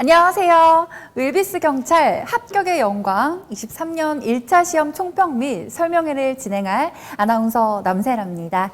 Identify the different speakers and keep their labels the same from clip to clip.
Speaker 1: 안녕하세요. 윌비스 경찰 합격의 영광 23년 1차 시험 총평 및 설명회를 진행할 아나운서 남세라입니다.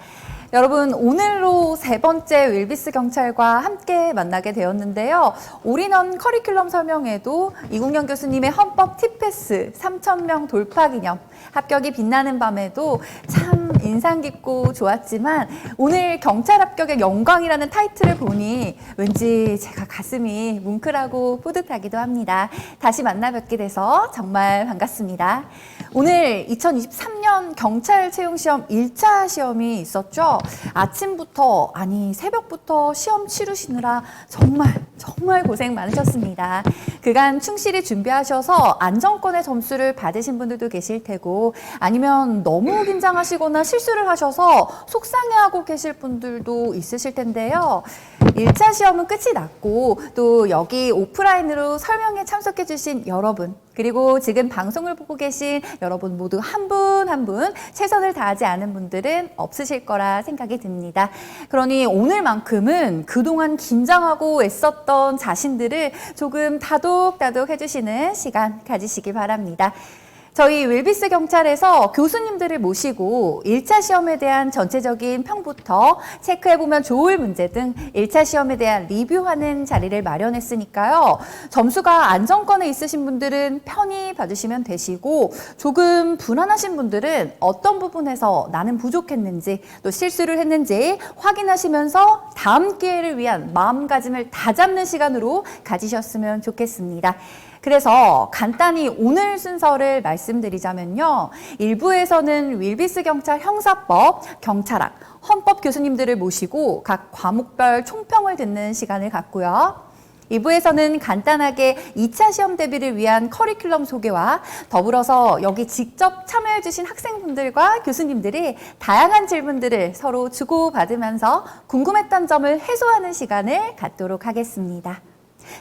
Speaker 1: 여러분, 오늘로 세 번째 윌비스 경찰과 함께 만나게 되었는데요. 올인원 커리큘럼 설명회도 이국영 교수님의 헌법 티패스 3,000명 돌파 기념, 합격이 빛나는 밤에도 참 인상 깊고 좋았지만 오늘 경찰 합격의 영광이라는 타이틀을 보니 왠지 제가 가슴이 뭉클하고 뿌듯하기도 합니다. 다시 만나 뵙게 돼서 정말 반갑습니다. 오늘 2023년 경찰 채용시험 1차 시험이 있었죠. 아침부터, 아니 새벽부터 시험 치르시느라 정말 고생 많으셨습니다. 그간 충실히 준비하셔서 안정권의 점수를 받으신 분들도 계실 테고, 아니면 너무 긴장하시거나 실수를 하셔서 속상해하고 계실 분들도 있으실 텐데요. 1차 시험은 끝이 났고 또 여기 오프라인으로 설명에 참석해 주신 여러분, 그리고 지금 방송을 보고 계신 여러분 모두 한 분 한 분 최선을 다하지 않은 분들은 없으실 거라 생각이 듭니다. 그러니 오늘만큼은 그동안 긴장하고 애썼던 자신들을 조금 다독다독 해주시는 시간 가지시기 바랍니다. 저희 윌비스 경찰에서 교수님들을 모시고 1차 시험에 대한 전체적인 평부터 체크해보면 좋을 문제 등 1차 시험에 대한 리뷰하는 자리를 마련했으니까요. 점수가 안정권에 있으신 분들은 편히 봐주시면 되시고, 조금 불안하신 분들은 어떤 부분에서 나는 부족했는지 또 실수를 했는지 확인하시면서 다음 기회를 위한 마음가짐을 다잡는 시간으로 가지셨으면 좋겠습니다. 그래서 간단히 오늘 순서를 말씀드리자면요. 1부에서는 윌비스 경찰 형사법, 경찰학, 헌법 교수님들을 모시고 각 과목별 총평을 듣는 시간을 갖고요. 2부에서는 간단하게 2차 시험 대비를 위한 커리큘럼 소개와 더불어서 여기 직접 참여해 주신 학생분들과 교수님들이 다양한 질문들을 서로 주고받으면서 궁금했던 점을 해소하는 시간을 갖도록 하겠습니다.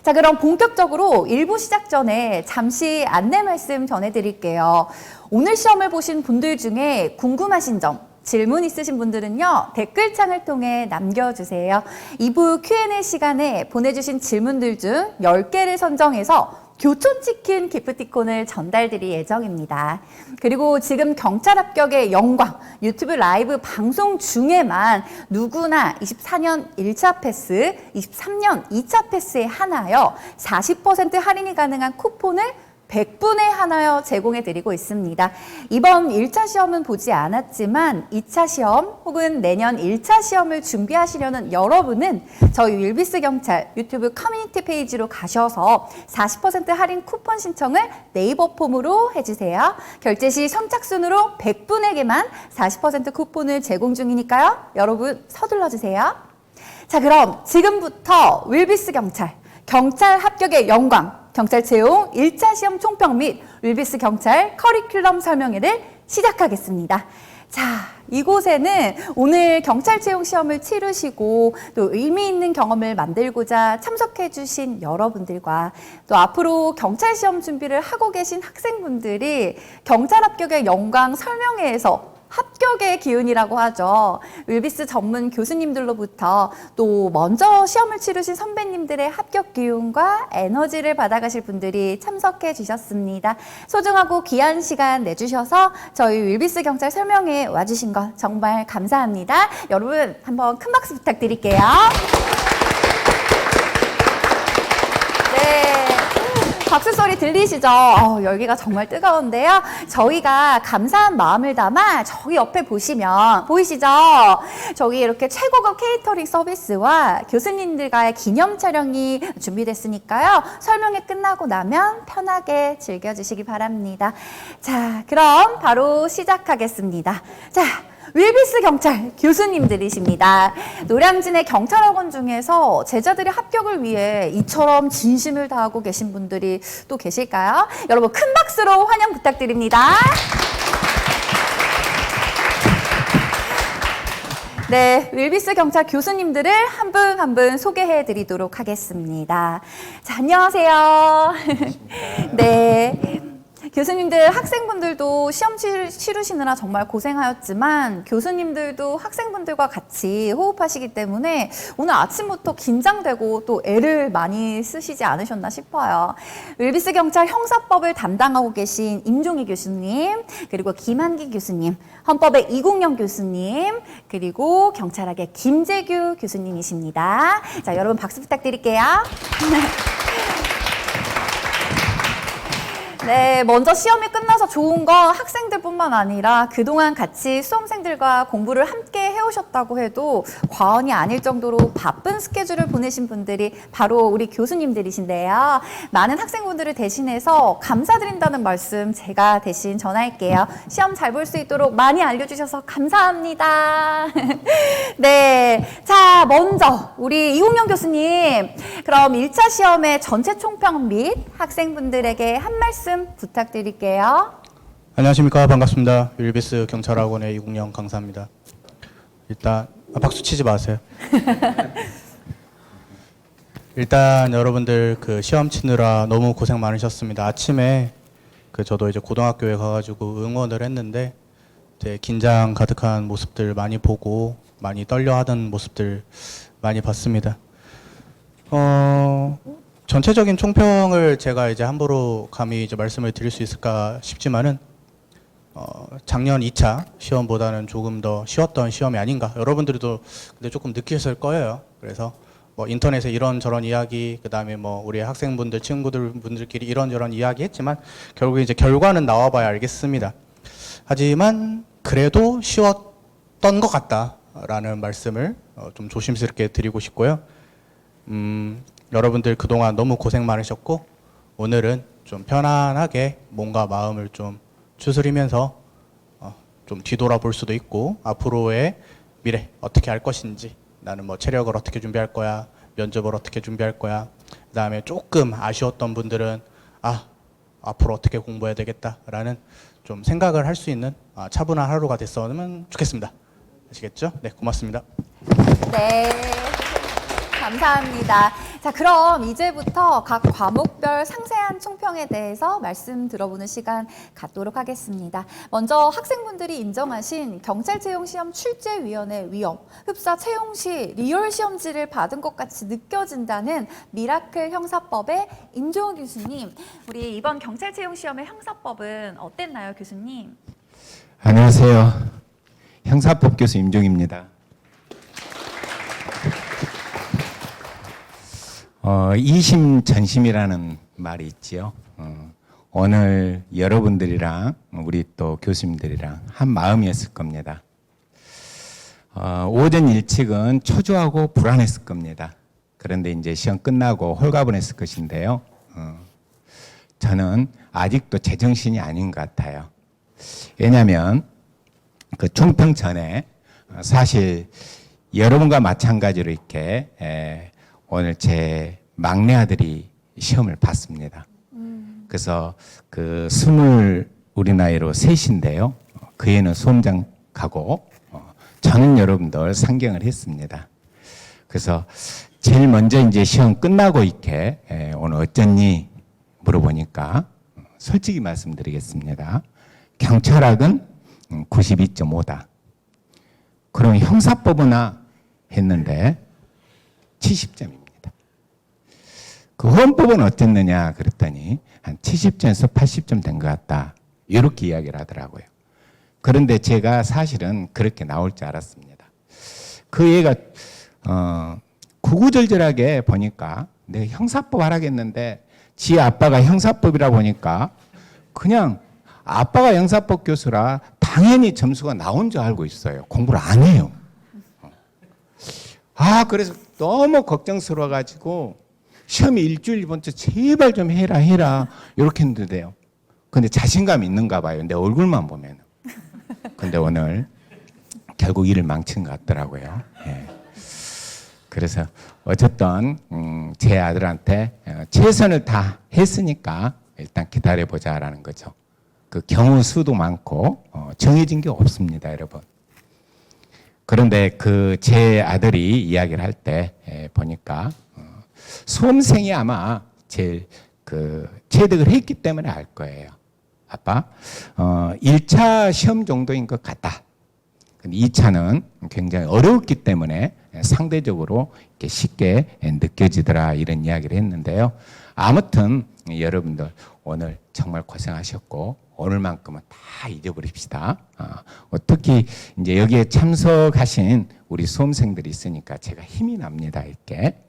Speaker 1: 자, 그럼 본격적으로 1부 시작 전에 잠시 안내 말씀 전해드릴게요. 오늘 시험을 보신 분들 중에 궁금하신 점, 질문 있으신 분들은요, 댓글창을 통해 남겨주세요. 2부 Q&A 시간에 보내주신 질문들 중 10개를 선정해서 교촌치킨 기프티콘을 전달드릴 예정입니다. 그리고 지금 경찰 합격의 영광 유튜브 라이브 방송 중에만 누구나 24년 1차 패스, 23년 2차 패스에 하나여 40% 할인이 가능한 쿠폰을 100분에 하나여 제공해드리고 있습니다. 이번 1차 시험은 보지 않았지만 2차 시험 혹은 내년 1차 시험을 준비하시려는 여러분은 저희 윌비스 경찰 유튜브 커뮤니티 페이지로 가셔서 40% 할인 쿠폰 신청을 네이버 폼으로 해주세요. 결제 시 선착순으로 100분에게만 40% 쿠폰을 제공 중이니까요. 여러분 서둘러 주세요. 자, 그럼 지금부터 윌비스 경찰 합격의 영광, 경찰 채용 1차 시험 총평 및 윌비스 경찰 커리큘럼 설명회를 시작하겠습니다. 자, 이곳에는 오늘 경찰 채용 시험을 치르시고 또 의미 있는 경험을 만들고자 참석해 주신 여러분들과 또 앞으로 경찰 시험 준비를 하고 계신 학생분들이 경찰 합격의 영광 설명회에서 합격의 기운이라고 하죠. 윌비스 전문 교수님들로부터 또 먼저 시험을 치르신 선배님들의 합격 기운과 에너지를 받아가실 분들이 참석해 주셨습니다. 소중하고 귀한 시간 내주셔서 저희 윌비스 경찰 설명회에 와주신 것 정말 감사합니다. 여러분 한번 큰 박수 부탁드릴게요. 네. 박수 소리 들리시죠? 열기가 정말 뜨거운데요. 저희가 감사한 마음을 담아 저기 옆에 보시면 보이시죠? 저기 이렇게 최고급 케이터링 서비스와 교수님들과의 기념 촬영이 준비됐으니까요. 설명회 끝나고 나면 편하게 즐겨주시기 바랍니다. 자, 그럼 바로 시작하겠습니다. 자, 윌비스 경찰 교수님들이십니다. 노량진의 경찰학원 중에서 제자들의 합격을 위해 이처럼 진심을 다하고 계신 분들이 또 계실까요? 여러분 큰 박수로 환영 부탁드립니다. 네, 윌비스 경찰 교수님들을 한 분 한 분 소개해 드리도록 하겠습니다. 자, 안녕하세요. 네. 교수님들, 학생분들도 시험 치르시느라 정말 고생하였지만 교수님들도 학생분들과 같이 호흡하시기 때문에 오늘 아침부터 긴장되고 또 애를 많이 쓰시지 않으셨나 싶어요. 윌비스 경찰 형사법을 담당하고 계신 임종희 교수님, 그리고 김한기 교수님, 헌법의 이국영 교수님, 그리고 경찰학의 김재규 교수님이십니다. 자, 여러분 박수 부탁드릴게요. 네, 먼저 시험이 끝나서 좋은 건 학생들뿐만 아니라 그동안 같이 수험생들과 공부를 함께 해오셨다고 해도 과언이 아닐 정도로 바쁜 스케줄을 보내신 분들이 바로 우리 교수님들이신데요. 많은 학생분들을 대신해서 감사드린다는 말씀 제가 대신 전할게요. 시험 잘 볼 수 있도록 많이 알려주셔서 감사합니다. 네, 자, 먼저 우리 이홍영 교수님, 그럼 1차 시험의 전체 총평 및 학생분들에게 한 말씀 부탁드릴게요.
Speaker 2: 안녕하십니까. 반갑습니다. 윌비스 경찰학원의 이국영 강사입니다. 일단 박수 치지 마세요. 일단 여러분들 그 시험 치느라 너무 고생 많으셨습니다. 아침에 저도 이제 고등학교에 가가지고 응원을 했는데 이제 긴장 가득한 모습들 많이 보고 많이 떨려하던 모습들 많이 봤습니다. 전체적인 총평을 제가 이제 함부로 감히 이제 말씀을 드릴 수 있을까 싶지만은 작년 2차 시험보다는 조금 더 쉬웠던 시험이 아닌가. 여러분들도 근데 조금 느끼실 거예요. 그래서 뭐 인터넷에 이런저런 이야기, 그다음에 뭐 우리 학생분들, 친구들끼리 이런저런 이야기 했지만 결국 이제 결과는 나와봐야 알겠습니다. 하지만 그래도 쉬웠던 것 같다라는 말씀을 좀 조심스럽게 드리고 싶고요. 여러분들 그동안 너무 고생 많으셨고 오늘은 좀 편안하게 몸과 마음을 좀 추스리면서 좀 뒤돌아볼 수도 있고 앞으로의 미래 어떻게 할 것인지, 나는 뭐 체력을 어떻게 준비할 거야, 면접을 어떻게 준비할 거야, 그 다음에 조금 아쉬웠던 분들은 앞으로 어떻게 공부해야 되겠다라는 좀 생각을 할 수 있는 차분한 하루가 됐으면 좋겠습니다. 아시겠죠? 네, 고맙습니다.
Speaker 1: 네, 감사합니다. 자, 그럼 이제부터 각 과목별 상세한 총평에 대해서 말씀 들어보는 시간 갖도록 하겠습니다. 먼저 학생분들이 인정하신 경찰 채용시험 출제위원회 위험, 흡사 채용 시 리얼 시험지를 받은 것 같이 느껴진다는 미라클 형사법의 임종호 교수님, 우리 이번 경찰 채용시험의 형사법은 어땠나요, 교수님?
Speaker 3: 안녕하세요. 형사법 교수 임종입니다. 이심전심이라는 말이 있지요. 오늘 여러분들이랑 우리 또 교수님들이랑 한 마음이었을 겁니다. 오전 일찍은 초조하고 불안했을 겁니다. 그런데 이제 시험 끝나고 홀가분했을 것인데요. 저는 아직도 제정신이 아닌 것 같아요. 왜냐하면 그 총평 전에 사실 여러분과 마찬가지로 이렇게 오늘 제 막내 아들이 시험을 봤습니다. 그래서 그 20 우리 나이로 셋인데요. 그 애는 수험장 가고 저는 여러분들 상경을 했습니다. 그래서 제일 먼저 이제 시험 끝나고 이렇게 오늘 어쩌니 물어보니까 솔직히 말씀드리겠습니다. 경찰학은 92.5다. 그럼 형사법이나 했는데 70점입니다. 그 헌법은 어땠느냐 그랬더니 한 70점에서 80점 된 것 같다. 이렇게 이야기를 하더라고요. 그런데 제가 사실은 그렇게 나올 줄 알았습니다. 그 얘가 구구절절하게 보니까 내가 형사법 하라겠는데 지 아빠가 형사법이라 보니까 그냥 아빠가 형사법 교수라 당연히 점수가 나온 줄 알고 있어요. 공부를 안 해요. 그래서 너무 걱정스러워가지고 시험이 일주일 번째 제발 좀 해라 이렇게 했는데요. 근데 자신감이 있는가 봐요. 내 얼굴만 보면. 근데 오늘 결국 일을 망친 것 같더라고요. 예. 그래서 어쨌든 제 아들한테 최선을 다 했으니까 일단 기다려보자라는 거죠. 그 경우 수도 많고 정해진 게 없습니다, 여러분. 그런데 그 제 아들이 이야기를 할 때 보니까 수험생이 아마 제일 그 체득을 했기 때문에 알 거예요. 아빠 1차 시험 정도인 것 같다. 근데 2차는 굉장히 어려웠기 때문에 상대적으로 이렇게 쉽게 느껴지더라 이런 이야기를 했는데요. 아무튼 여러분들 오늘 정말 고생하셨고 오늘만큼은 다 잊어버립시다. 특히 이제 여기에 참석하신 우리 수험생들이 있으니까 제가 힘이 납니다. 이렇게.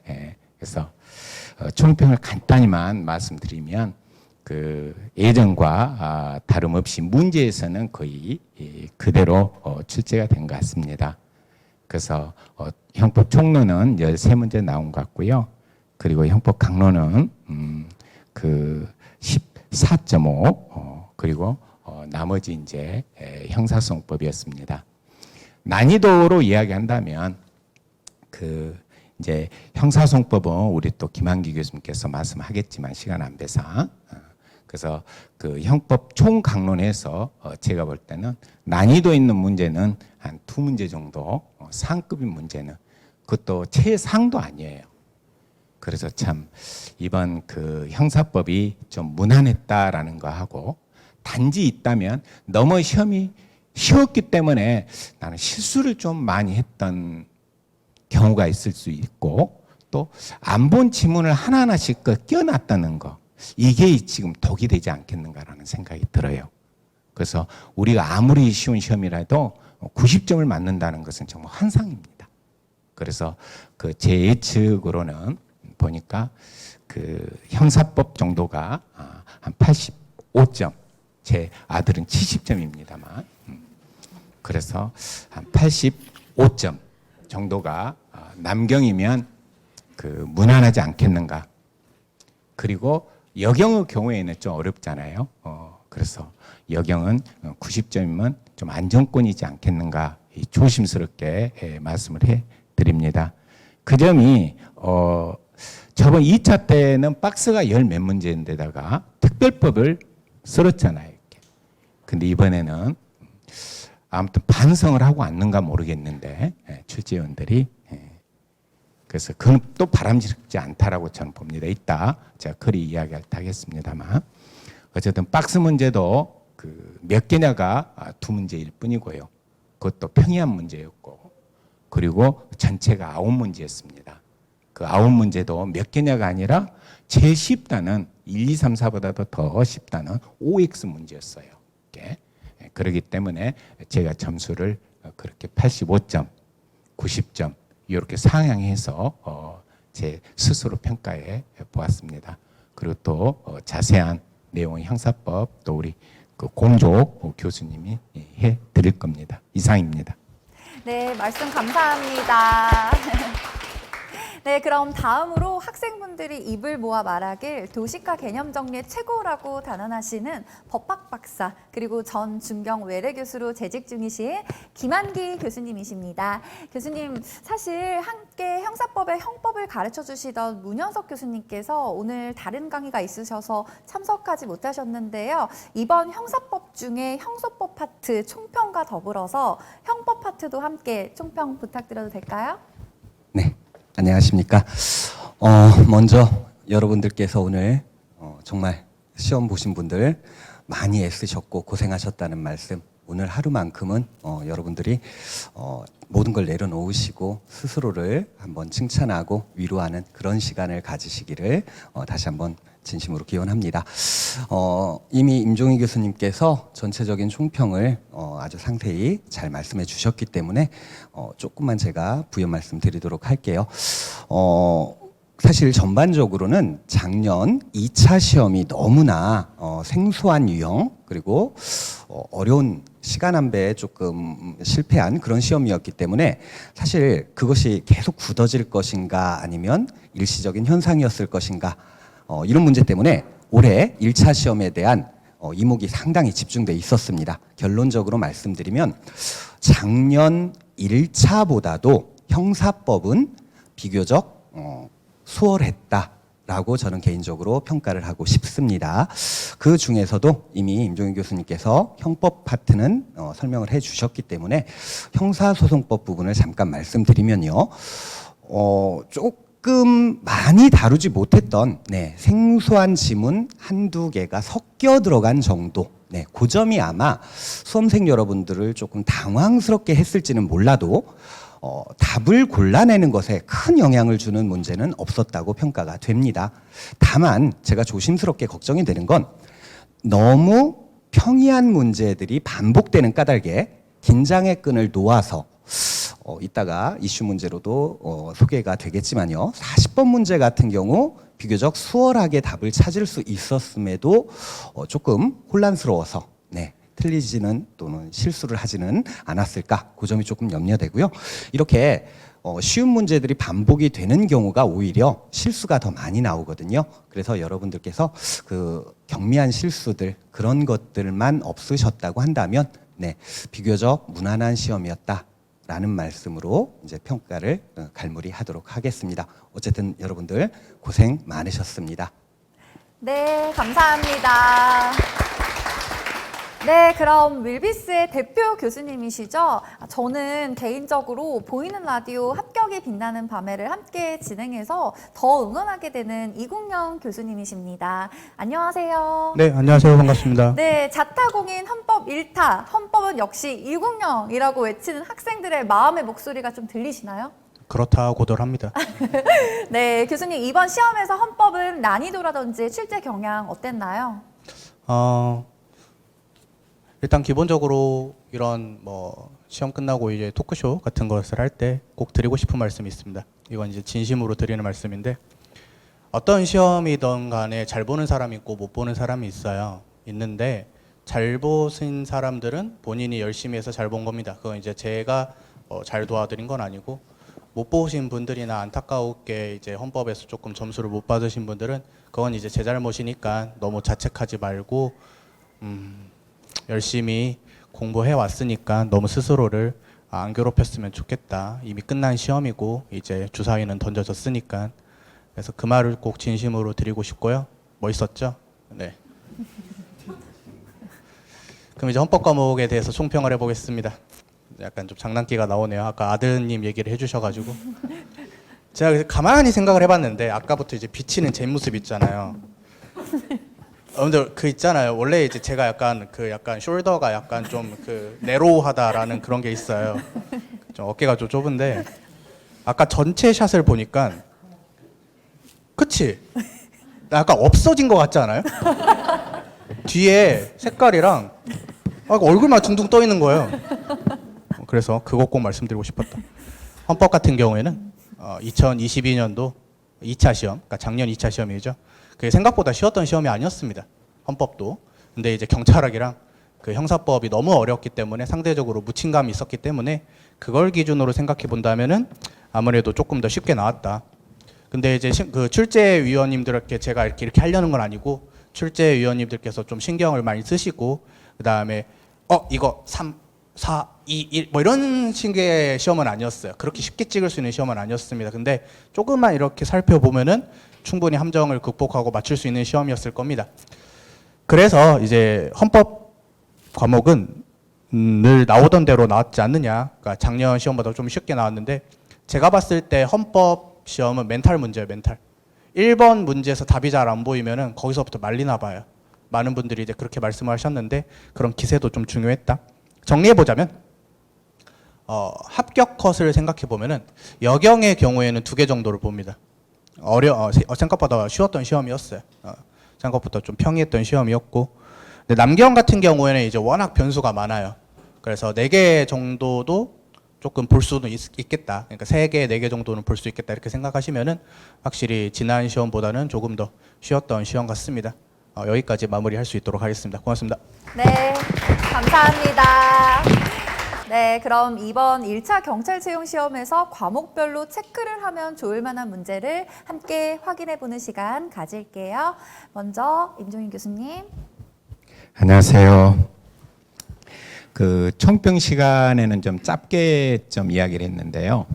Speaker 3: 그래서 총평을 간단히만 말씀드리면 그 예전과 다름없이 문제에서는 거의 그대로 출제가 된 것 같습니다. 그래서 형법 총론은 13문제 나온 것 같고요. 그리고 형법 강론은 그 14.5 그리고 나머지 이제 형사소송법이었습니다. 난이도로 이야기한다면 그 이제 형사소송법은 우리 또 김한기 교수님께서 말씀하겠지만 시간 안배상 그래서 그 형법 총 강론에서 제가 볼 때는 난이도 있는 문제는 한 2문제 정도, 상급인 문제는 그것도 최상도 아니에요. 그래서 참 이번 그 형사법이 좀 무난했다라는 거 하고 단지 있다면 너무 시험이 쉬웠기 때문에 나는 실수를 좀 많이 했던 경우가 있을 수 있고 또 안 본 지문을 하나하나씩 끼워놨다는 거 이게 지금 독이 되지 않겠는가라는 생각이 들어요. 그래서 우리가 아무리 쉬운 시험이라도 90점을 맞는다는 것은 정말 환상입니다. 그래서 그 제 예측으로는 보니까 그 형사법 정도가 한 85점, 제 아들은 70점입니다만, 그래서 한 85점 정도가 남경이면 그 무난하지 않겠는가. 그리고 여경의 경우에는 좀 어렵잖아요. 그래서 여경은 90점이면 좀 안정권이지 않겠는가 조심스럽게 말씀을 해드립니다. 그 점이 저번 2차 때는 박스가 10몇 문제인데다가 특별법을 쓸었잖아요. 이렇게. 근데 이번에는 아무튼 반성을 하고 왔는가 모르겠는데 출제위원들이 그래서 그건 또 바람직지 않다라고 저는 봅니다. 이따 제가 그리 이야기할 때 하겠습니다만 어쨌든 박스 문제도 그 몇 개냐가 2문제일 뿐이고요. 그것도 평이한 문제였고 그리고 전체가 9문제였습니다. 그 9문제도 몇 개냐가 아니라 제일 쉽다는 1, 2, 3, 4보다도 더 쉽다는 OX 문제였어요. 이렇게. 그렇기 때문에 제가 점수를 그렇게 85점, 90점 이렇게 상향해서 제 스스로 평가해 보았습니다. 그리고 또 자세한 내용의 형사법 또 우리 그 공조 교수님이 해 드릴 겁니다. 이상입니다.
Speaker 1: 네, 말씀 감사합니다. 네, 그럼 다음으로 학생분들이 입을 모아 말하길 도시가 개념 정리의 최고라고 단언하시는 법학 박사 그리고 전 중경 외래 교수로 재직 중이신 김한기 교수님이십니다. 교수님, 사실 함께 형사법의 형법을 가르쳐 주시던 문현석 교수님께서 오늘 다른 강의가 있으셔서 참석하지 못하셨는데요. 이번 형사법 중에 형소법 파트 총평과 더불어서 형법 파트도 함께 총평 부탁드려도 될까요?
Speaker 4: 네, 안녕하십니까. 먼저 여러분들께서 오늘 정말 시험 보신 분들 많이 애쓰셨고 고생하셨다는 말씀, 오늘 하루만큼은 여러분들이 모든 걸 내려놓으시고 스스로를 한번 칭찬하고 위로하는 그런 시간을 가지시기를 다시 한번 진심으로 기원합니다. 이미 임종희 교수님께서 전체적인 총평을 아주 상세히 잘 말씀해 주셨기 때문에 조금만 제가 부연 말씀드리도록 할게요. 사실 전반적으로는 작년 2차 시험이 너무나 생소한 유형 그리고 어려운 시간 안배에 조금 실패한 그런 시험이었기 때문에 사실 그것이 계속 굳어질 것인가 아니면 일시적인 현상이었을 것인가 이런 문제 때문에 올해 1차 시험에 대한 이목이 상당히 집중돼 있었습니다. 결론적으로 말씀드리면 작년 1차보다도 형사법은 비교적 수월했다라고 저는 개인적으로 평가를 하고 싶습니다. 그 중에서도 이미 임종희 교수님께서 형법 파트는 설명을 해주셨기 때문에 형사소송법 부분을 잠깐 말씀드리면요. 조금 많이 다루지 못했던 생소한 지문 한두 개가 섞여 들어간 정도 네, 그 점이 아마 수험생 여러분들을 조금 당황스럽게 했을지는 몰라도 답을 골라내는 것에 큰 영향을 주는 문제는 없었다고 평가가 됩니다. 다만 제가 조심스럽게 걱정이 되는 건 너무 평이한 문제들이 반복되는 까닭에 긴장의 끈을 놓아서 이따가 이슈 문제로도 소개가 되겠지만요. 40번 문제 같은 경우 비교적 수월하게 답을 찾을 수 있었음에도 조금 혼란스러워서 틀리지는 또는 실수를 하지는 않았을까, 그 점이 조금 염려되고요. 이렇게 쉬운 문제들이 반복이 되는 경우가 오히려 실수가 더 많이 나오거든요. 그래서 여러분들께서 그 경미한 실수들 그런 것들만 없으셨다고 한다면 비교적 무난한 시험이었다라는 말씀으로 이제 평가를 갈무리하도록 하겠습니다. 어쨌든 여러분들 고생 많으셨습니다.
Speaker 1: 네, 감사합니다. 네, 그럼 윌비스의 대표 교수님이시죠? 저는 개인적으로 보이는 라디오 합격이 빛나는 밤에를 함께 진행해서 더 응원하게 되는 이국영 교수님이십니다. 안녕하세요.
Speaker 2: 네, 안녕하세요. 반갑습니다.
Speaker 1: 네, 자타공인 헌법 1타, 헌법은 역시 이국영이라고 외치는 학생들의 마음의 목소리가 좀 들리시나요?
Speaker 2: 그렇다 고도를 합니다.
Speaker 1: 네, 교수님 이번 시험에서 헌법은 난이도라든지 출제 경향 어땠나요?
Speaker 2: 일단 기본적으로 이런 뭐 시험 끝나고 이제 토크쇼 같은 것을 할 때 꼭 드리고 싶은 말씀이 있습니다. 이건 이제 진심으로 드리는 말씀인데, 어떤 시험이든 간에 잘 보는 사람이 있고 못 보는 사람이 있는데 잘 보신 사람들은 본인이 열심히 해서 잘 본 겁니다. 그건 이제 제가 잘 도와드린 건 아니고, 못 보신 분들이나 안타까웠게 이제 헌법에서 조금 점수를 못 받으신 분들은 그건 이제 제 잘못이니까 너무 자책하지 말고 열심히 공부해 왔으니까 너무 스스로를 안 괴롭혔으면 좋겠다. 이미 끝난 시험이고 이제 주사위는 던져졌으니까. 그래서 그 말을 꼭 진심으로 드리고 싶고요. 멋있었죠? 네. 그럼 이제 헌법 과목에 대해서 총평을 해보겠습니다. 약간 좀 장난기가 나오네요. 아까 아드님 얘기를 해주셔가지고 제가 그래서 가만히 생각을 해봤는데, 아까부터 이제 비치는 제 모습 있잖아요. 여러분들 그 있잖아요. 원래 이제 제가 약간 숄더가 약간 좀 그 네로우하다라는 그런 게 있어요. 좀 어깨가 좀 좁은데, 아까 전체 샷을 보니까 그치? 약간 없어진 것 같지 않아요? 뒤에 색깔이랑 얼굴만 둥둥 떠 있는 거예요. 그래서 그거 꼭 말씀드리고 싶었다. 헌법 같은 경우에는 2022년도 2차 시험, 그러니까 작년 2차 시험이죠. 그게 생각보다 쉬웠던 시험이 아니었습니다. 헌법도. 근데 이제 경찰학이랑 그 형사법이 너무 어렵기 때문에 상대적으로 묻힌감이 있었기 때문에 그걸 기준으로 생각해 본다면은 아무래도 조금 더 쉽게 나왔다. 근데 이제 그 출제위원님들께 제가 이렇게 하려는 건 아니고, 출제위원님들께서 좀 신경을 많이 쓰시고, 그 다음에 이거 3, 4, 2, 1 뭐 이런 식의 시험은 아니었어요. 그렇게 쉽게 찍을 수 있는 시험은 아니었습니다. 근데 조금만 이렇게 살펴보면은 충분히 함정을 극복하고 맞출 수 있는 시험이었을 겁니다. 그래서 이제 헌법 과목은 늘 나오던 대로 나왔지 않느냐. 그러니까 작년 시험보다 좀 쉽게 나왔는데, 제가 봤을 때 헌법 시험은 멘탈 문제예요. 멘탈. 1번 문제에서 답이 잘 안 보이면은 거기서부터 말리나 봐요. 많은 분들이 이제 그렇게 말씀을 하셨는데, 그런 기세도 좀 중요했다. 정리해보자면 합격 컷을 생각해보면은 여경의 경우에는 2개 정도를 봅니다. 생각보다 쉬웠던 시험이었어요. 생각보다 좀 평이했던 시험이었고, 근데 남경 같은 경우에는 이제 워낙 변수가 많아요. 그래서 4개 정도도 조금 볼 수는 있겠다. 그러니까 3개, 4개 정도는 볼 수 있겠다. 이렇게 생각하시면은 확실히 지난 시험보다는 조금 더 쉬웠던 시험 같습니다. 여기까지 마무리할 수 있도록 하겠습니다. 고맙습니다.
Speaker 1: 네, 감사합니다. 네, 그럼 이번 1차 경찰 채용 시험에서 과목별로 체크를 하면 좋을 만한 문제를 함께 확인해 보는 시간 가질게요. 먼저 임종인 교수님.
Speaker 3: 안녕하세요. 그 총평 시간에는 좀 짧게 좀 이야기를 했는데요.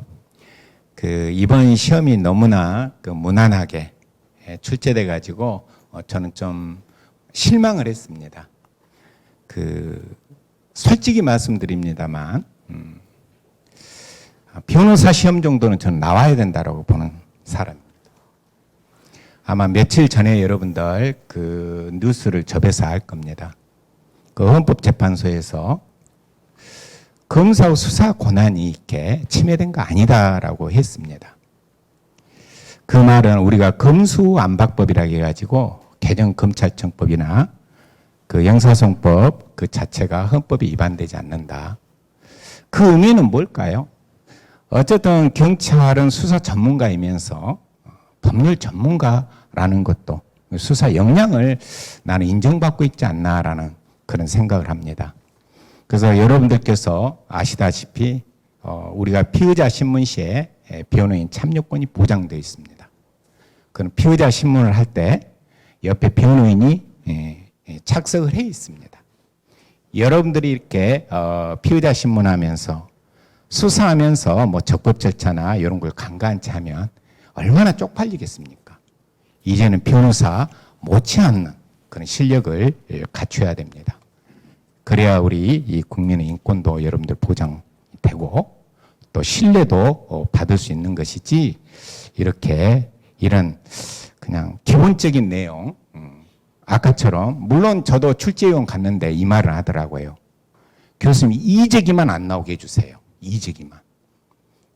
Speaker 3: 그 이번 시험이 너무나 그 무난하게 출제돼 가지고 저는 좀 실망을 했습니다. 그 솔직히 말씀드립니다만 변호사 시험 정도는 저는 나와야 된다고 보는 사람입니다. 아마 며칠 전에 여러분들 그 뉴스를 접해서 알 겁니다. 그 헌법재판소에서 검사의 수사 권한이 이렇게 침해된 거 아니다라고 했습니다. 그 말은 우리가 검수안박법이라고 해가지고 개정 검찰청법이나 그 형사소송법 그 자체가 헌법에 위반되지 않는다. 그 의미는 뭘까요? 어쨌든 경찰은 수사 전문가이면서 법률 전문가라는 것도 수사 역량을 나는 인정받고 있지 않나라는 그런 생각을 합니다. 그래서 여러분들께서 아시다시피 우리가 피의자 신문 시에 변호인 참여권이 보장되어 있습니다. 그럼 피의자 신문을 할 때 옆에 변호인이 착석을 해 있습니다. 여러분들이 이렇게 피의자 신문하면서 수사하면서 뭐 적법 절차나 이런 걸 간간치 하면 얼마나 쪽팔리겠습니까? 이제는 변호사 못지않는 그런 실력을 갖춰야 됩니다. 그래야 우리 이 국민의 인권도 여러분들 보장되고 또 신뢰도 받을 수 있는 것이지 이렇게 이런 그냥 기본적인 내용 아까처럼 물론 저도 출제위원 갔는데 이 말을 하더라고요. 교수님 이재기만 안 나오게 해주세요. 이재기만.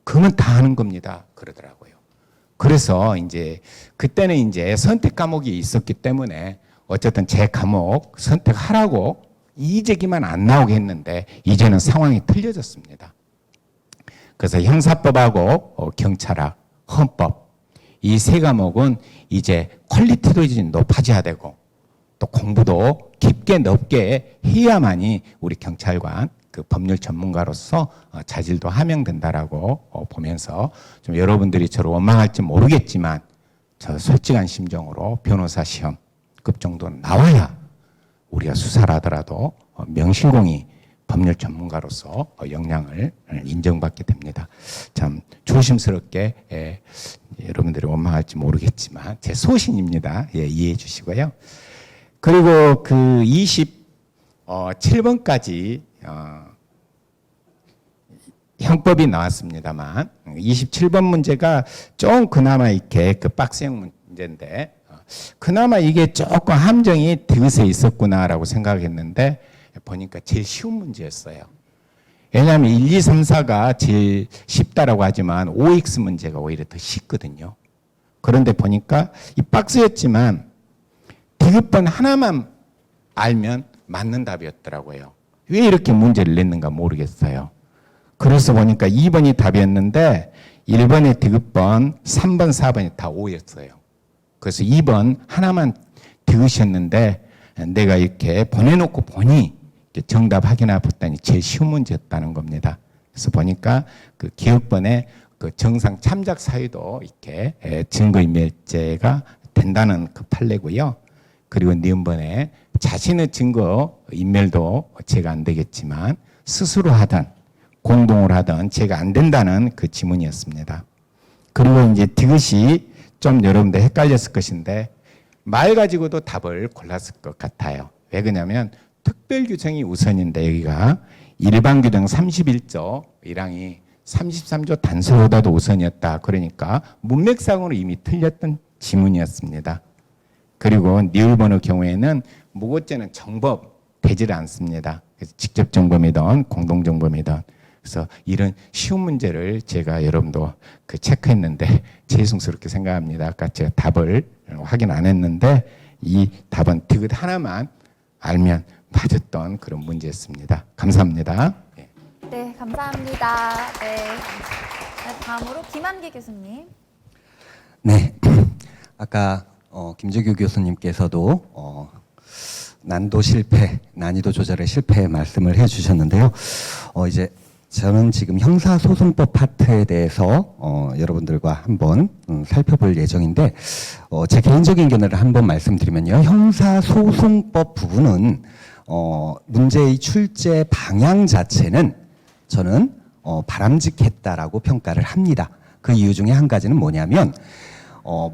Speaker 3: 그러면 다 하는 겁니다. 그러더라고요. 그래서 이제 그때는 이제 선택 과목이 있었기 때문에 어쨌든 제 과목 선택하라고 이재기만 안 나오게 했는데 이제는 상황이 틀려졌습니다. 그래서 형사법하고 경찰학, 헌법 이 세 과목은 이제 퀄리티도 이제 높아져야 되고 또 공부도 깊게 넓게 해야만이 우리 경찰관 그 법률 전문가로서 자질도 함양된다라고 보면서 좀 여러분들이 저를 원망할지 모르겠지만 저 솔직한 심정으로 변호사 시험급 정도는 나와야 우리가 수사를 하더라도 명실공히 법률 전문가로서 역량을 인정받게 됩니다. 참 조심스럽게 여러분들이 원망할지 모르겠지만 제 소신입니다. 이해해 주시고요. 그리고 그 27번까지 형법이 나왔습니다만 27번 문제가 좀 그나마 이렇게 그 박스형 문제인데 그나마 이게 조금 함정이 드세 있었구나라고 생각했는데 보니까 제일 쉬운 문제였어요. 왜냐하면 1, 2, 3, 4가 제일 쉽다라고 하지만 OX 문제가 오히려 더 쉽거든요. 그런데 보니까 이 박스였지만 디귿번 하나만 알면 맞는 답이었더라고요. 왜 이렇게 문제를 냈는가 모르겠어요. 그래서 보니까 2번이 답이었는데 1번의 디귿번, 3번, 4번이 다 O였어요. 그래서 2번 하나만 디귿이었는데 내가 이렇게 보내놓고 보니 정답 확인해 봤더니 제일 쉬운 문제였다는 겁니다. 그래서 보니까 그 기억번에 그 정상 참작 사유도 이렇게 증거인멸죄가 된다는 그 판례고요. 그리고 니은번에 자신의 증거 인멸도 제가 안 되겠지만 스스로 하든 공동으로 하든 제가 안 된다는 그 지문이었습니다. 그리고 이제 디귿이 좀 여러분들 헷갈렸을 것인데 말 가지고도 답을 골랐을 것 같아요. 왜 그러냐면 특별 규정이 우선인데 여기가 일반 규정 31조 1항이 33조 단서보다도 우선이었다. 그러니까 문맥상으로 이미 틀렸던 지문이었습니다. 그리고 니을번의 경우에는 무고죄는 정법 되지를 않습니다. 그래서 직접 정범이든 공동 정범이든 그래서 이런 쉬운 문제를 제가 여러분도 그 체크했는데 죄송스럽게 생각합니다. 아까 제가 답을 확인 안 했는데 이 답은 디귿 하나만 알면 맞았던 그런 문제였습니다. 감사합니다.
Speaker 1: 네, 감사합니다. 네. 다음으로 김한기 교수님.
Speaker 4: 네, 아까 김재규 교수님께서도 난도 실패, 난이도 조절의 실패 말씀을 해주셨는데요. 이제 저는 지금 형사소송법 파트에 대해서 여러분들과 한번 살펴볼 예정인데 제 개인적인 견해를 한번 말씀드리면요. 형사소송법 부분은 문제의 출제 방향 자체는 저는 바람직했다라고 평가를 합니다. 그 이유 중에 한 가지는 뭐냐면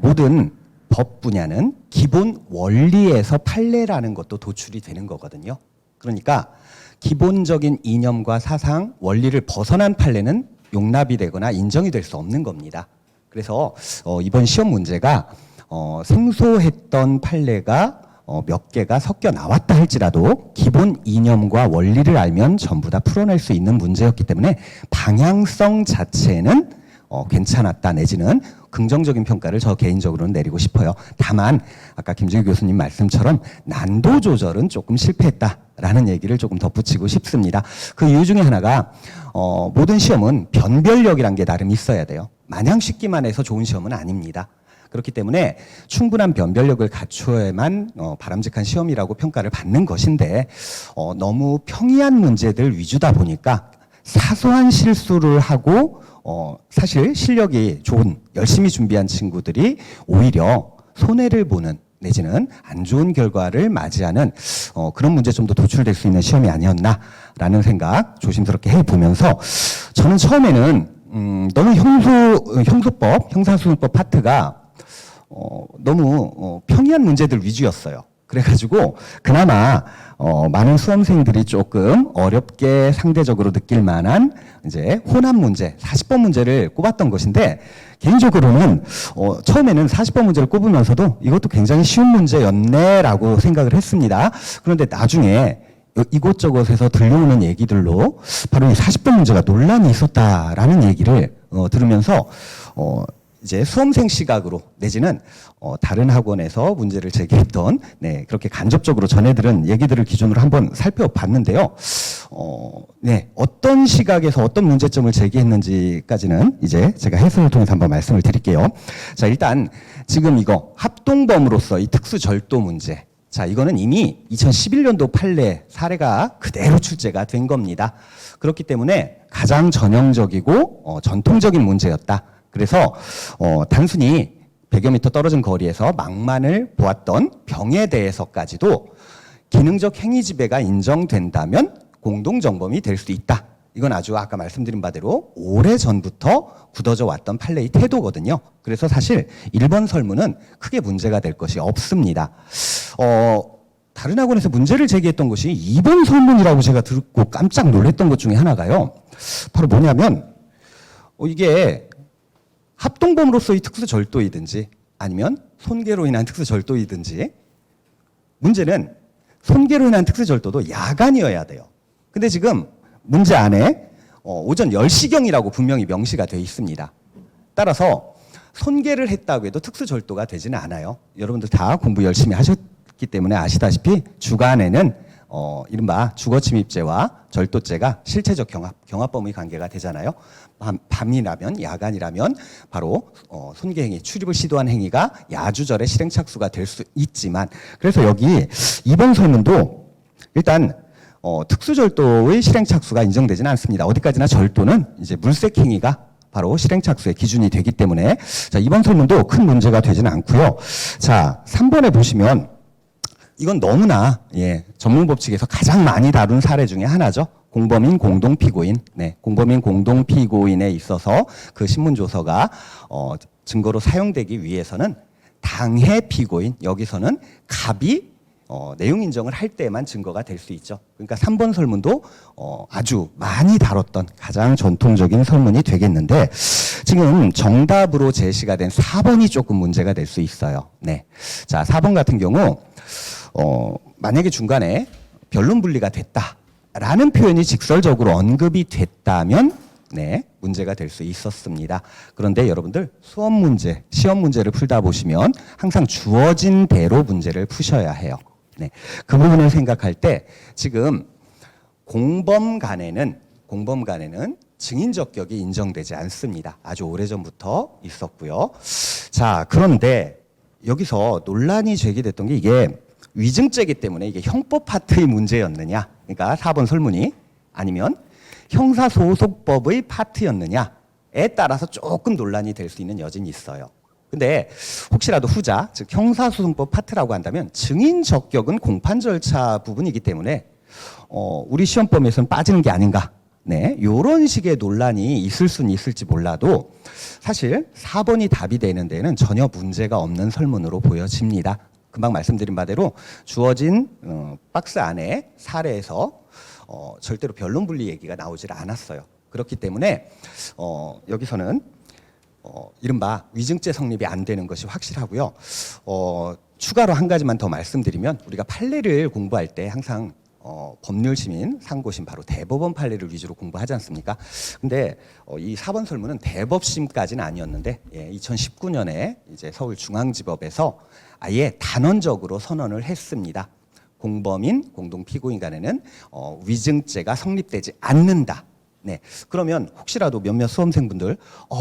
Speaker 4: 모든 법 분야는 기본 원리에서 판례라는 것도 도출이 되는 거거든요. 그러니까 기본적인 이념과 사상, 원리를 벗어난 판례는 용납이 되거나 인정이 될 수 없는 겁니다. 그래서 이번 시험 문제가 생소했던 판례가 몇 개가 섞여 나왔다 할지라도 기본 이념과 원리를 알면 전부 다 풀어낼 수 있는 문제였기 때문에 방향성 자체는 괜찮았다 내지는 긍정적인 평가를 저 개인적으로는 내리고 싶어요. 다만 아까 김정희 교수님 말씀처럼 난도 조절은 조금 실패했다라는 얘기를 조금 덧붙이고 싶습니다. 그 이유 중에 하나가 모든 시험은 변별력이란 게 나름 있어야 돼요. 마냥 쉽기만 해서 좋은 시험은 아닙니다. 그렇기 때문에 충분한 변별력을 갖추어야만 바람직한 시험이라고 평가를 받는 것인데 너무 평이한 문제들 위주다 보니까 사소한 실수를 하고 사실 실력이 좋은 열심히 준비한 친구들이 오히려 손해를 보는 내지는 안 좋은 결과를 맞이하는 그런 문제점도 도출될 수 있는 시험이 아니었나라는 생각 조심스럽게 해보면서 저는 처음에는 너무 형소법, 형사소송법 파트가 너무 평이한 문제들 위주였어요. 그래가지고 그나마 많은 수험생들이 조금 어렵게 상대적으로 느낄 만한 이제 혼합 문제, 40번 문제를 꼽았던 것인데 개인적으로는 처음에는 40번 문제를 꼽으면서도 이것도 굉장히 쉬운 문제였네라고 생각을 했습니다. 그런데 나중에 이곳저곳에서 들려오는 얘기들로 바로 이 40번 문제가 논란이 있었다라는 얘기를 들으면서 이제 수험생 시각으로 내지는 다른 학원에서 문제를 제기했던 그렇게 간접적으로 전해들은 얘기들을 기준으로 한번 살펴봤는데요. 어떤 시각에서 어떤 문제점을 제기했는지까지는 이제 제가 해설을 통해서 한번 말씀을 드릴게요. 자, 일단 지금 이거 합동범으로서 이 특수절도 문제. 자, 이거는 이미 2011년도 판례 사례가 그대로 출제가 된 겁니다. 그렇기 때문에 가장 전형적이고 전통적인 문제였다. 그래서 단순히 100여 미터 떨어진 거리에서 망만을 보았던 병에 대해서까지도 기능적 행위 지배가 인정된다면 공동정범이 될 수 있다. 이건 아주 아까 말씀드린 바대로 오래전부터 굳어져 왔던 판례의 태도거든요. 그래서 사실 1번 설문은 크게 문제가 될 것이 없습니다. 다른 학원에서 문제를 제기했던 것이 2번 설문이라고 제가 듣고 깜짝 놀랐던 것 중에 하나가요. 바로 뭐냐면 이게 합동범으로서의 특수절도이든지 아니면 손괴로 인한 특수절도이든지 문제는 손괴로 인한 특수절도도 야간이어야 돼요. 근데 지금 문제 안에 오전 10시경이라고 분명히 명시가 되어 있습니다. 따라서 손괴를 했다고 해도 특수절도가 되지는 않아요. 여러분들 다 공부 열심히 하셨기 때문에 아시다시피 주간에는 이른바 주거침입죄와 절도죄가 실체적 경합범의 관계가 되잖아요. 밤이라면 야간이라면 바로 손괴행위, 출입을 시도한 행위가 야주절의 실행착수가 될 수 있지만 그래서 여기 2번 설문도 일단 특수절도의 실행착수가 인정되지는 않습니다. 어디까지나 절도는 이제 물색행위가 바로 실행착수의 기준이 되기 때문에 자, 이번 설문도 큰 문제가 되지는 않고요. 자, 3번에 보시면 이건 너무나 전문법칙에서 가장 많이 다룬 사례 중에 하나죠. 공범인 공동피고인, 공범인 공동피고인에 있어서 그 신문조서가 증거로 사용되기 위해서는 당해 피고인, 여기서는 갑이 내용 인정을 할 때만 증거가 될 수 있죠. 그러니까 3번 설문도 아주 많이 다뤘던 가장 전통적인 설문이 되겠는데 지금 정답으로 제시가 된 4번이 조금 문제가 될 수 있어요. 자, 4번 같은 경우 만약에 중간에 변론 분리가 됐다라는 표현이 직설적으로 언급이 됐다면 문제가 될 수 있었습니다. 그런데 여러분들 수험 문제, 시험 문제를 풀다 보시면 항상 주어진 대로 문제를 푸셔야 해요. 그 부분을 생각할 때 지금 공범 간에는 증인 적격이 인정되지 않습니다. 아주 오래전부터 있었고요. 자, 그런데 여기서 논란이 제기됐던 게 이게 위증죄이기 때문에 이게 형법 파트의 문제였느냐, 그러니까 4번 설문이 아니면 형사소송법의 파트였느냐에 따라서 조금 논란이 될 수 있는 여진이 있어요. 근데 혹시라도 후자, 즉 형사소송법 파트라고 한다면 증인 적격은 공판 절차 부분이기 때문에 우리 시험범위에서는 빠지는 게 아닌가, 이런 식의 논란이 있을 수는 있을지 몰라도 사실 4번이 답이 되는 데는 전혀 문제가 없는 설문으로 보여집니다. 금방 말씀드린 바대로 주어진 박스 안에 사례에서 절대로 변론 분리 얘기가 나오질 않았어요. 그렇기 때문에 여기서는 이른바 위증죄 성립이 안 되는 것이 확실하고요. 추가로 한 가지만 더 말씀드리면 우리가 판례를 공부할 때 항상 법률시민, 상고심 바로 대법원 판례를 위주로 공부하지 않습니까? 근데 이 4번 설문은 대법심까지는 아니었는데 2019년에 이제 서울중앙지법에서 아예 단언적으로 선언을 했습니다. 공범인, 공동피고인 간에는 위증죄가 성립되지 않는다. 네. 그러면 혹시라도 몇몇 수험생분들,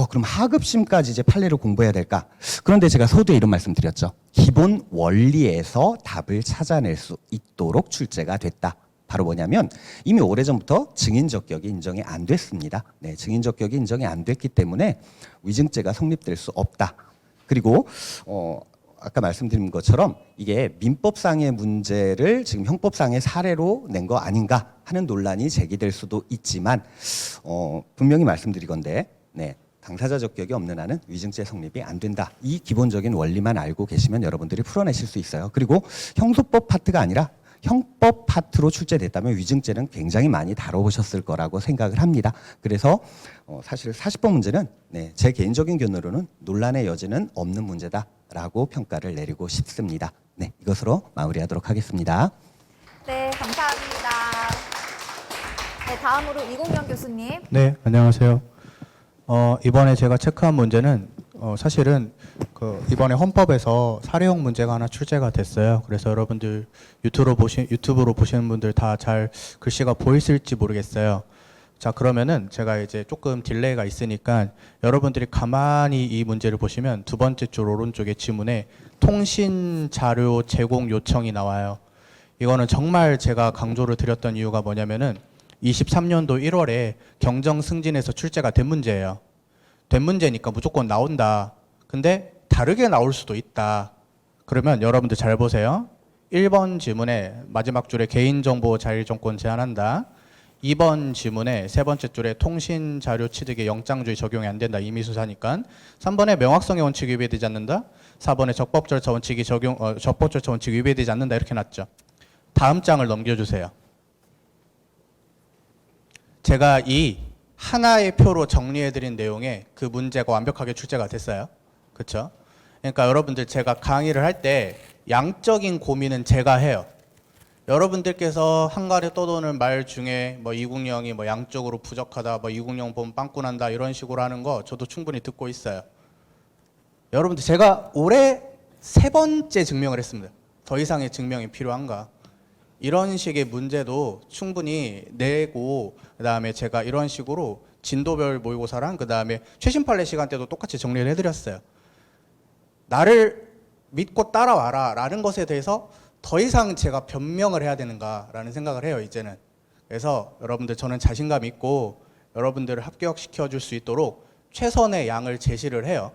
Speaker 4: 그럼 하급심까지 이제 판례를 공부해야 될까? 그런데 제가 서두에 이런 말씀 드렸죠. 기본 원리에서 답을 찾아낼 수 있도록 출제가 됐다. 바로 뭐냐면 이미 오래전부터 증인적격이 인정이 안 됐습니다. 네. 증인적격이 인정이 안 됐기 때문에 위증죄가 성립될 수 없다. 그리고, 아까 말씀드린 것처럼 이게 민법상의 문제를 지금 형법상의 사례로 낸 거 아닌가 하는 논란이 제기될 수도 있지만 분명히 말씀드리건데 당사자 적격이 없는 한은 위증죄 성립이 안 된다. 이 기본적인 원리만 알고 계시면 여러분들이 풀어내실 수 있어요. 그리고 형소법 파트가 아니라 형법 파트로 출제됐다면 위증죄는 굉장히 많이 다뤄보셨을 거라고 생각을 합니다. 그래서 사실 40번 문제는 제 개인적인 견해로는 논란의 여지는 없는 문제다라고 평가를 내리고 싶습니다. 네, 이것으로 마무리하도록 하겠습니다.
Speaker 1: 네, 감사합니다. 네, 다음으로 이공영 교수님.
Speaker 2: 네, 안녕하세요. 이번에 제가 체크한 문제는 사실은 이번에 헌법에서 사례형 문제가 하나 출제가 됐어요. 그래서 여러분들 유튜브로 보시는 분들 다 잘 글씨가 보이실지 모르겠어요. 자, 그러면은 제가 이제 조금 딜레이가 있으니까 여러분들이 가만히 이 문제를 보시면 두 번째 줄 오른쪽에 지문에 통신 자료 제공 요청이 나와요. 이거는 정말 제가 강조를 드렸던 이유가 뭐냐면은 23년도 1월에 경정 승진에서 출제가 된 문제예요. 된 문제니까 무조건 나온다. 근데 다르게 나올 수도 있다. 그러면 여러분들 잘 보세요. 1번 지문에 마지막 줄에 개인정보 자율정권 제한한다. 2번 지문에 세 번째 줄에 통신자료 취득에 영장주의 적용이 안 된다. 이미 수사니까. 3번에 명확성의 원칙이 위배되지 않는다. 4번에 적법절차 원칙이 적법절차 원칙이 위배되지 않는다. 이렇게 놨죠. 다음 장을 넘겨주세요. 제가 이 하나의 표로 정리해드린 내용에 그 문제가 완벽하게 출제가 됐어요. 그렇죠? 그러니까 여러분들 제가 강의를 할 때 양적인 고민은 제가 해요. 여러분들께서 한가리 떠도는 말 중에 뭐 이국영이 뭐 양적으로 부족하다, 뭐 이국영 보면 빵꾸난다 이런 식으로 하는 거 저도 충분히 듣고 있어요. 여러분들 제가 올해 3번째 증명을 했습니다. 더 이상의 증명이 필요한가? 이런 식의 문제도 충분히 내고 그다음에 제가 이런 식으로 진도별 모의고사랑 그다음에 최신 판례 시간 때도 똑같이 정리를 해드렸어요. 나를 믿고 따라와라 라는 것에 대해서 더 이상 제가 변명을 해야 되는가라는 생각을 해요, 이제는. 그래서 여러분들 저는 자신감 있고 여러분들을 합격시켜 줄 수 있도록 최선의 양을 제시를 해요.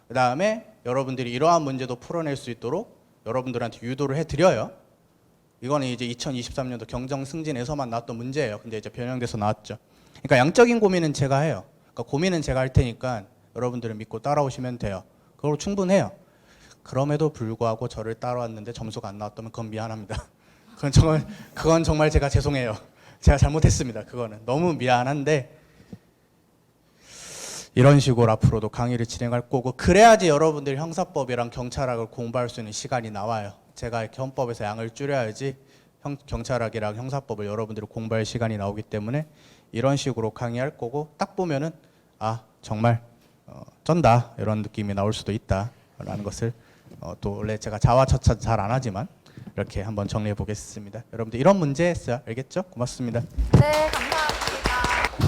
Speaker 2: 그다음에 여러분들이 이러한 문제도 풀어낼 수 있도록 여러분들한테 유도를 해드려요. 이거는 이제 2023년도 경정 승진에서만 나왔던 문제예요. 근데 이제 변형돼서 나왔죠. 그러니까 양적인 고민은 제가 해요. 그러니까 고민은 제가 할 테니까 여러분들을 믿고 따라오시면 돼요. 그걸로 충분해요. 그럼에도 불구하고 저를 따라왔는데 점수가 안 나왔다면 그건 미안합니다. 그건 정말 제가 죄송해요. 제가 잘못했습니다. 그거는 너무 미안한데 이런 식으로 앞으로도 강의를 진행할 거고 그래야지 여러분들이 형사법이랑 경찰학을 공부할 수 있는 시간이 나와요. 제가 이렇게 헌법에서 양을 줄여야지 경찰학이랑 형사법을 여러분들이 공부할 시간이 나오기 때문에 이런 식으로 강의할 거고 딱 보면은 아 정말 쩐다 이런 느낌이 나올 수도 있다라는 것을 또 원래 제가 자화자찬 잘 안 하지만 이렇게 한번 정리해 보겠습니다. 여러분들 이런 문제였어요. 알겠죠? 고맙습니다.
Speaker 1: 네, 감사합니다.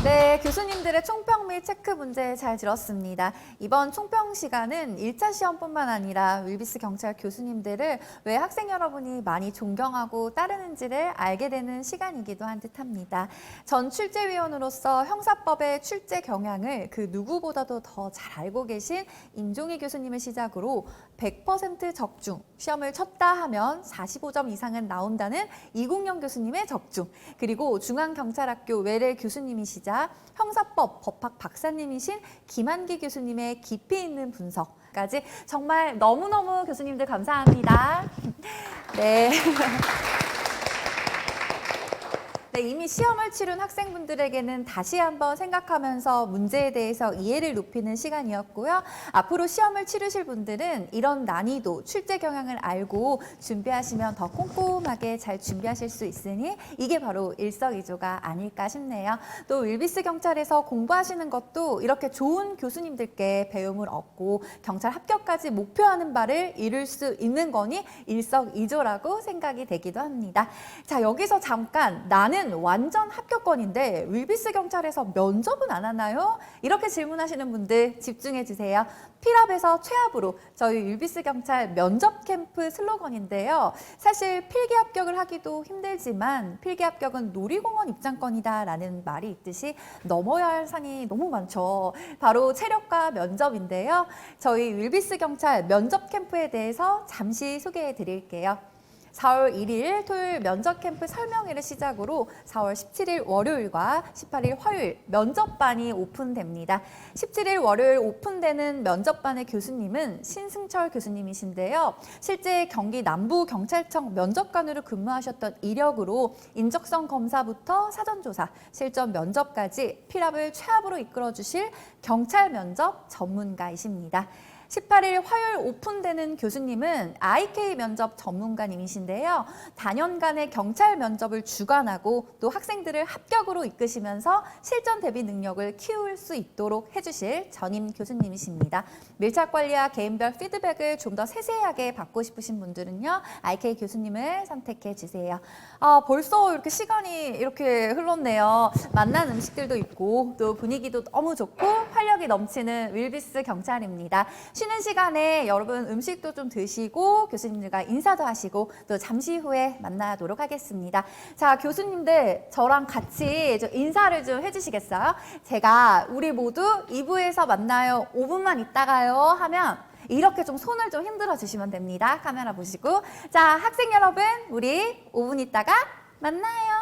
Speaker 1: 네, 교수님들의 총평 및 체크 문제 잘 들었습니다. 이번 총평 시간은 1차 시험뿐만 아니라 윌비스 경찰 교수님들을 왜 학생 여러분이 많이 존경하고 따르는지를 알게 되는 시간이기도 한 듯합니다. 전 출제위원으로서 형사법의 출제 경향을 그 누구보다도 더 잘 알고 계신 임종희 교수님을 시작으로 100% 적중, 시험을 쳤다 하면 45점 이상은 나온다는 이국영 교수님의 적중, 그리고 중앙경찰학교 외래 교수님이시자 형사법 법학 박사님이신 김한기 교수님의 깊이 있는 분석까지 정말 너무너무 교수님들 감사합니다. 네. 네, 이미 시험을 치른 학생분들에게는 다시 한번 생각하면서 문제에 대해서 이해를 높이는 시간이었고요. 앞으로 시험을 치르실 분들은 이런 난이도, 출제 경향을 알고 준비하시면 더 꼼꼼하게 잘 준비하실 수 있으니 이게 바로 일석이조가 아닐까 싶네요. 또 윌비스 경찰에서 공부하시는 것도 이렇게 좋은 교수님들께 배움을 얻고 경찰 합격까지 목표하는 바를 이룰 수 있는 거니 일석이조라고 생각이 되기도 합니다. 자, 여기서 잠깐 나는 완전 합격권인데 윌비스 경찰에서 면접은 안 하나요? 이렇게 질문하시는 분들 집중해 주세요. 필압에서 최압으로 저희 윌비스 경찰 면접 캠프 슬로건인데요. 사실 필기 합격을 하기도 힘들지만 필기 합격은 놀이공원 입장권이다라는 말이 있듯이 넘어야 할 산이 너무 많죠. 바로 체력과 면접인데요. 저희 윌비스 경찰 면접 캠프에 대해서 잠시 소개해 드릴게요. 4월 1일 토요일 면접 캠프 설명회를 시작으로 4월 17일 월요일과 18일 화요일 면접반이 오픈됩니다. 17일 월요일 오픈되는 면접반의 교수님은 신승철 교수님이신데요. 실제 경기 남부경찰청 면접관으로 근무하셨던 이력으로 인적성 검사부터 사전조사, 실전 면접까지 필압을 최압으로 이끌어주실 경찰 면접 전문가이십니다. 18일 화요일 오픈되는 교수님은 IK 면접 전문가님이신데요. 다년간의 경찰 면접을 주관하고 또 학생들을 합격으로 이끄시면서 실전 대비 능력을 키울 수 있도록 해주실 전임 교수님이십니다. 밀착 관리와 개인별 피드백을 좀 더 세세하게 받고 싶으신 분들은요. IK 교수님을 선택해 주세요. 벌써 이렇게 시간이 이렇게 흘렀네요. 맛난 음식들도 있고 또 분위기도 너무 좋고 활력이 넘치는 윌비스 경찰입니다. 쉬는 시간에 여러분 음식도 좀 드시고 교수님들과 인사도 하시고 또 잠시 후에 만나도록 하겠습니다. 자, 교수님들 저랑 같이 좀 인사를 좀 해주시겠어요? 제가 우리 모두 2부에서 만나요. 5분만 있다가요 하면 이렇게 좀 손을 좀 흔들어 주시면 됩니다. 카메라 보시고. 자, 학생 여러분, 우리 5분 있다가 만나요.